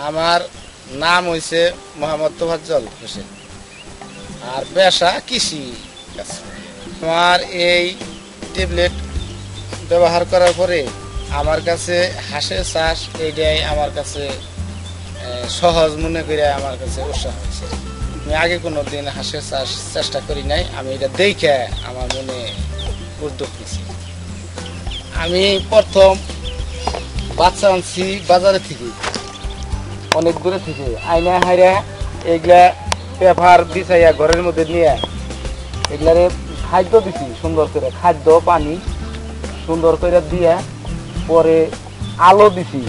আমার নাম হইছে মোহাম্মদ তোফাজ্জল হোসেন আর পেশা কৃষি কাজ। আমার এই ট্যাবলেট ব্যবহার করার পরে আমার কাছে হাঁসের চাষ এইটাই আমার কাছে সহজ মনে করে আমার কাছে উৎসাহ হয়েছে। আমি আগে কোনো দিন হাঁসের চাষ চেষ্টা করি নাই, আমি এটা দেখে আমার মনে উদ্যোগ নিয়েছি। আমি প্রথম বাচ্চা আনছি বাজারে থেকে, অনেক দূরে থেকে আইনা হাইরা এগুলা পেপার বিছাইয়া ঘরের মধ্যে নিয়ে এগুলারে খাদ্য দিছি, সুন্দর করে খাদ্য পানি সুন্দর করে দিয়া পরে আলো দিছি,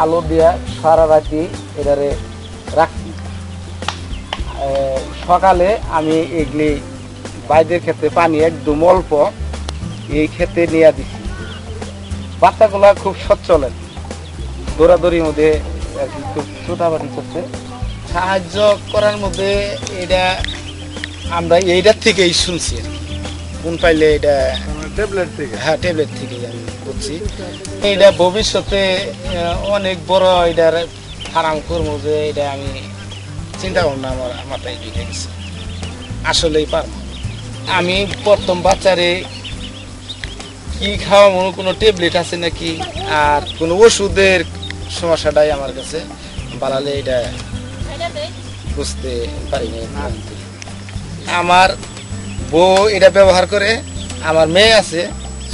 আলো দিয়া সারা রাতি এটারে রাখছি। সকালে আমি এগুলি বাইরের ক্ষেত্রে পানি একদম অল্প এই ক্ষেত্রে নিয়ে দিছি। বাচ্চাগুলা খুব সচ্ছলেন, দৌড়াদৌড়ির মধ্যে খুব ছোটাবাটি করছে। সাহায্য করার মধ্যে এটা আমরা এইটার থেকেই শুনছি, কোন পাইলে এটা ট্যাবলেট থেকে। হ্যাঁ, ট্যাবলেট থেকেই আমি করছি। এটা ভবিষ্যতে অনেক বড় এটার ফার্ম করবো, যে এটা আমি চিন্তা ভাবনা আমার মাথায় ঢুকে গেছে, আসলেই পারবো। আমি প্রথম বাচ্চারে কি খাওয়া মনে কোনো ট্যাবলেট আছে নাকি আর কোনো ওষুধের সমস্যাটাই আমার কাছে বাড়ালে এটা বুঝতে পারিনি। আমার বউ এটা ব্যবহার করে, আমার মেয়ে আছে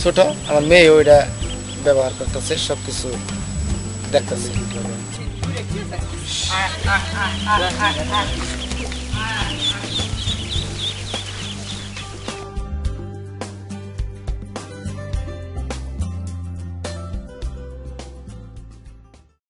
ছোট, আমার মেয়েও এটা ব্যবহার করতেছে, সবকিছু দেখতেছে।